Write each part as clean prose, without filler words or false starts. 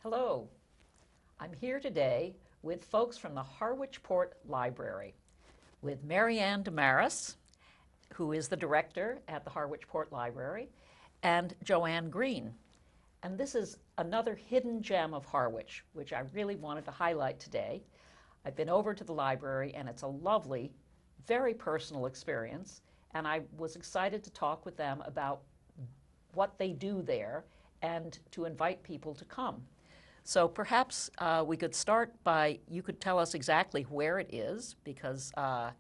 Hello, I'm here today with folks from the Harwichport Library, with Maryanne Desmarais, who is the director at the Harwichport Library, and Joann Green. And this is another hidden gem of Harwich, which I really wanted to highlight today. I've been over to the library, and it's a lovely, very personal experience, and I was excited to talk with them about what they do there and to invite people to come. So perhaps we could start by, you could tell us exactly where it is, because I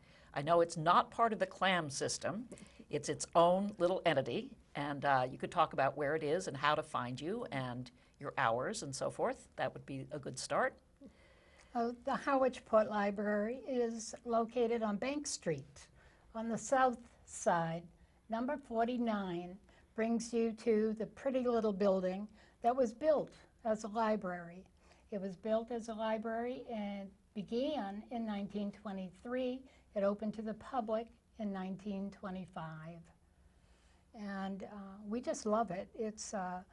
know it's not part of the CLAM system. It's its own little entity, and you could talk about where it is and how to find you and your hours and so forth. That would be a good start. The Harwichport Library is located on Bank Street on the south side. Number 49 brings you to the pretty little building that was built as a library. It was built as a library and began in 1923. It opened to the public in 1925. And we just love it. It's a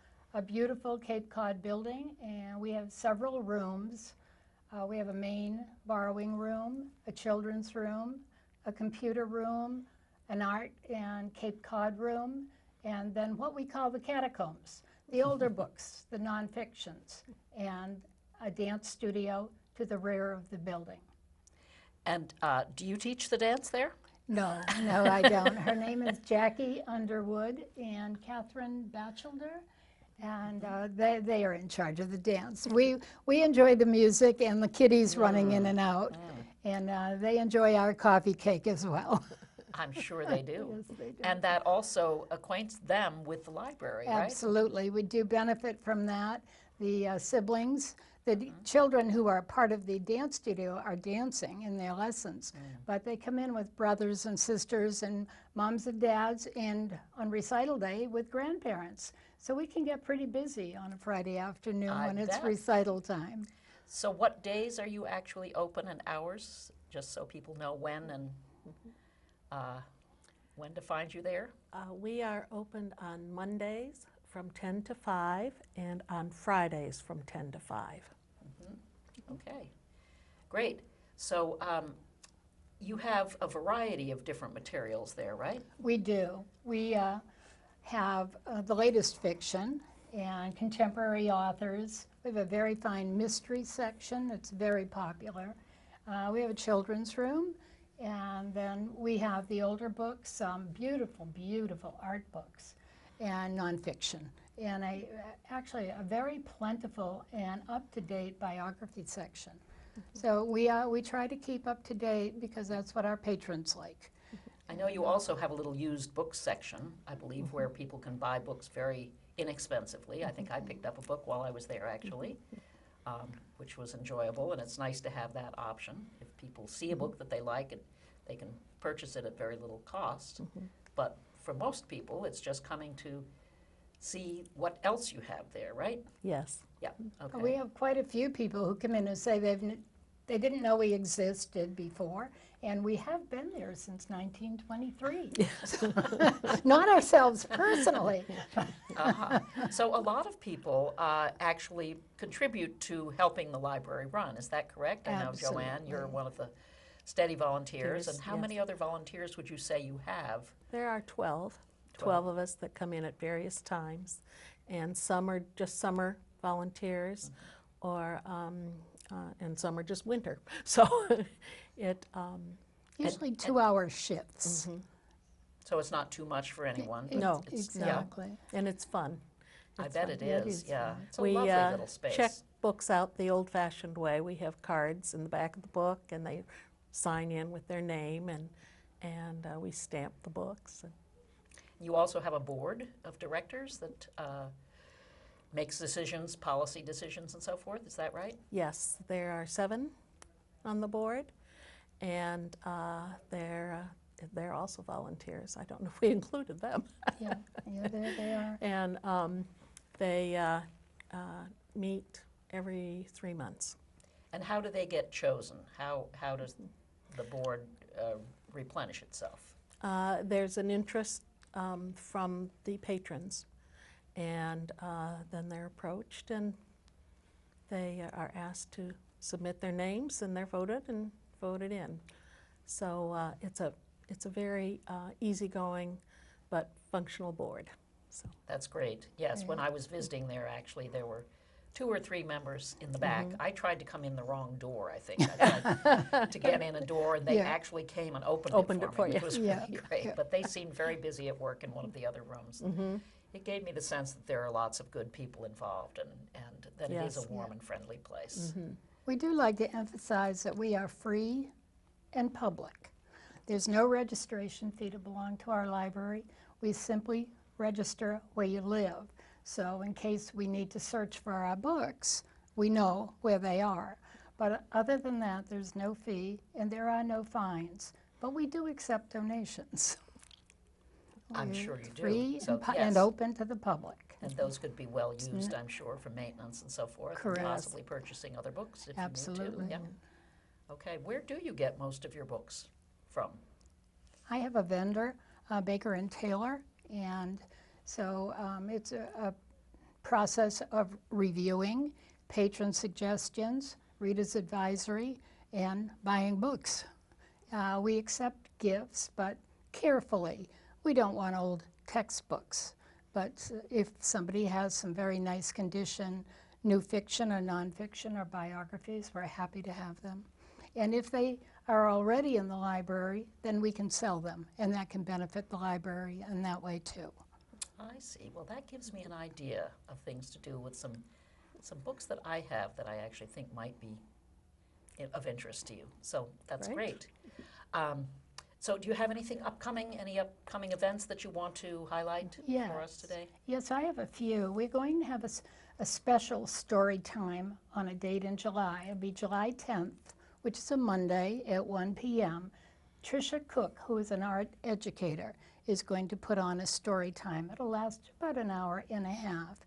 beautiful Cape Cod building, and we have several rooms. We have a main borrowing room, a children's room, a computer room, an art and Cape Cod room, and then what we call the catacombs, the older books, the nonfictions, and a dance studio to the rear of the building. And do you teach the dance there? No, no, I don't. Her name is Jackie Underwood and Catherine Batchelder, and they are in charge of the dance. We enjoy the music and the kiddies running in and out, and they enjoy our coffee cake as well. I'm sure they do. Yes, they do. And that also acquaints them with the library, right? Absolutely. We do benefit from that. The siblings, the children who are part of the dance studio are dancing in their lessons, but they come in with brothers and sisters and moms and dads, and on recital day with grandparents. So we can get pretty busy on a Friday afternoon when it's recital time. So what days are you actually open and hours, just so people know when and when to find you there? We are open on Mondays from 10 to 5 and on Fridays from 10 to 5. Okay, great. So you have a variety of different materials there, right? We do. We have the latest fiction and contemporary authors. We have a very fine mystery section that's very popular. We have a children's room, and then we have the older books, beautiful, beautiful art books, and nonfiction. And actually a very plentiful and up-to-date biography section. So we try to keep up to date because that's what our patrons like. I know you also have a little used books section, I believe, where people can buy books very inexpensively. I think I picked up a book while I was there, actually, which was enjoyable, and it's nice to have that option. If people see a book that they like, they can purchase it at very little cost. But for most people, it's just coming to see what else you have there, right? Yes. Yeah, okay. We have quite a few people who come in and say they didn't know we existed before, and we have been there since 1923. Not ourselves personally. So a lot of people actually contribute to helping the library run. Is that correct? I know, Absolutely. Joann, you're one of the steady volunteers. Yes, And how yes. many other volunteers would you say you have? There are 12 of us that come in at various times, and some are just summer volunteers, or and some are just winter. So Usually 2-hour shifts. So it's not too much for anyone. No. Exactly. and it's fun. I bet it It is, is yeah. fun. It's a We lovely little space. check books out the old-fashioned way. We have cards in the back of the book, and they sign in with their name, and we stamp the books. You also have a board of directors that makes decisions, policy decisions and so forth, is that right? Yes, there are 7 on the board, and they're also volunteers. I don't know if we included them. Yeah, there they are. And they meet every 3 months. And how do they get chosen? How does the board replenish itself? There's an interest from the patrons, and then they're approached, and they are asked to submit their names, and they're voted and voted in. So it's a very easygoing but functional board. So That's great. Yes, when I was visiting there, actually, there were 2 or 3 members in the back. I tried to come in the wrong door, I think. I tried to get in a door, and they Yeah. actually came and opened Opened it it for for me, you. which was Yeah. really great. Yeah. But they seemed very busy at work in one of the other rooms. It gave me the sense that there are lots of good people involved, and that it is Yes. a warm and friendly place. We do like to emphasize that we are free and public. There's no registration fee to belong to our library. We simply register where you live. So in case we need to search for our books, we know where they are. But other than that, there's no fee and there are no fines. But we do accept donations. I'm We're sure you do. Free So, and yes. open to the public. And those could be well used, I'm sure, for maintenance and so forth. Correct. And possibly purchasing other books if you need Absolutely. to. Yep. Okay, where do you get most of your books from? I have a vendor, Baker and Taylor, and so it's a process of reviewing, patron suggestions, reader's advisory, and buying books. We accept gifts, but carefully. We don't want old textbooks, but if somebody has some very nice condition, new fiction or nonfiction or biographies, we're happy to have them. And if they are already in the library, then we can sell them, and that can benefit the library in that way too. I see. Well, that gives me an idea of things to do with some books that I have that I actually think might be of interest to you. So that's Great. great. So do you have any upcoming events that you want to highlight for us today? Yes, I have a few. We're going to have a special story time on a date in July. It'll be July 10th, which is a Monday at 1 p.m. Tricia Cook, who is an art educator, is going to put on a story time. It'll last about an hour and a half.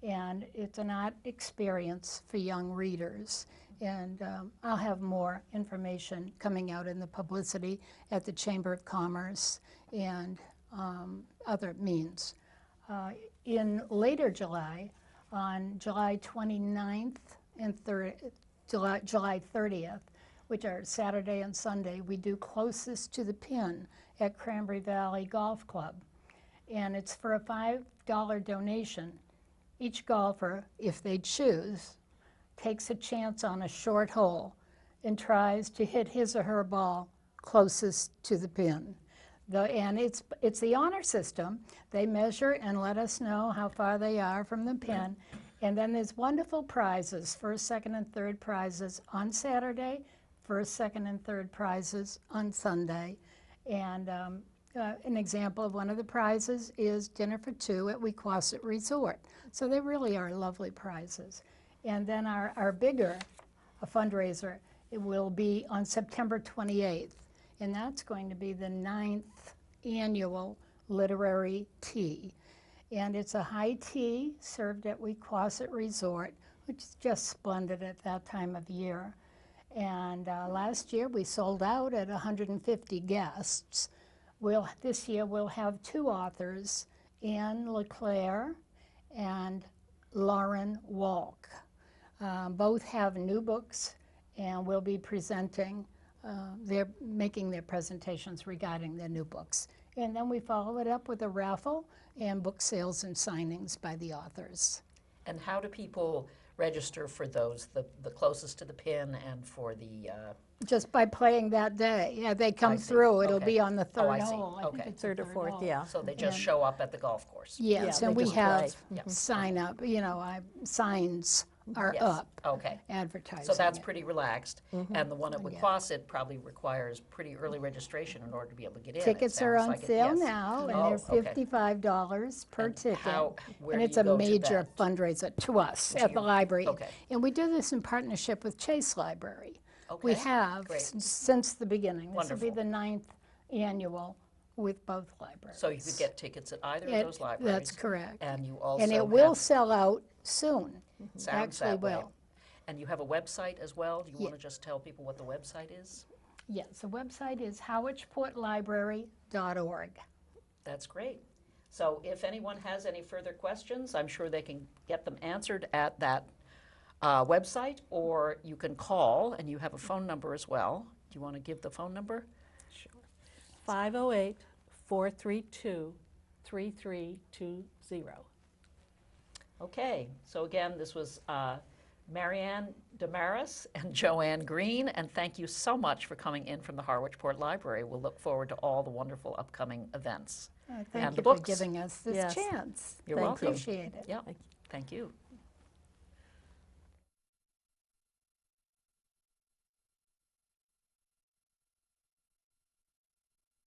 And it's an art experience for young readers. And I'll have more information coming out in the publicity at the Chamber of Commerce and other means. In later July, on July 29th and July 30th, which are Saturday and Sunday, we do Closest to the Pin at Cranberry Valley Golf Club. And it's for a $5 donation. Each golfer, if they choose, takes a chance on a short hole and tries to hit his or her ball closest to the pin. And it's the honor system. They measure and let us know how far they are from the pin. And then there's wonderful prizes, first, second, and third prizes on Saturday, first, second, and third prizes on Sunday. And an example of one of the prizes is dinner for 2 at Wequassett Resort. So they really are lovely prizes. And then our bigger fundraiser, it will be on September 28th. And that's going to be the 9th annual literary tea. And it's a high tea served at Wequassett Resort, which is just splendid at that time of year. And last year we sold out at 150 guests. This year we'll have 2 authors, Anne LeClaire and Lauren Walk. Both have new books and will be presenting, they're making their presentations regarding their new books. And then we follow it up with a raffle and book sales and signings by the authors. And how do people register for those, the closest to the pin and for the... Just by playing that day. Yeah, they come I see. through. It'll Okay. be on the third I see. hole. I think Okay. it's the Third or fourth, hole. yeah. So they just And- show up at the golf course? Yes, Yeah, and they we just have play. Yeah. sign up, signs are Yes. up Okay. advertising So that's it. pretty relaxed. And the one at Wequassett probably requires pretty early registration in order to be able to get in. it Tickets are sounds on like it. sale Yes. now, and Oh, they're okay. $55 per And ticket. where And do it's you a go to major that? fundraiser to us at the your- library. okay. And we do this in partnership with Chase Library. Okay, We have great. since the beginning. This will be Wonderful. the 9th annual with both libraries. So you could get tickets at either of It- those libraries? That's correct. And you also And it will have- sell out soon. sounds Actually that way. will. And you have a website as well? Do you Yeah. want to just tell people what the website is? Yes, the website is harwichportlibrary.org. That's great. So if anyone has any further questions, I'm sure they can get them answered at that website, or you can call, and you have a phone number as well. Do you want to give the phone number? Sure. 508-432-3320. Okay, so again, this was Maryanne Desmarais and Joann Green, and thank you so much for coming in from the Harwichport Library. We'll look forward to all the wonderful upcoming events. Thank And you the for books. giving us this Yes. chance. You're Thank welcome. Appreciate it. Yeah, thank you.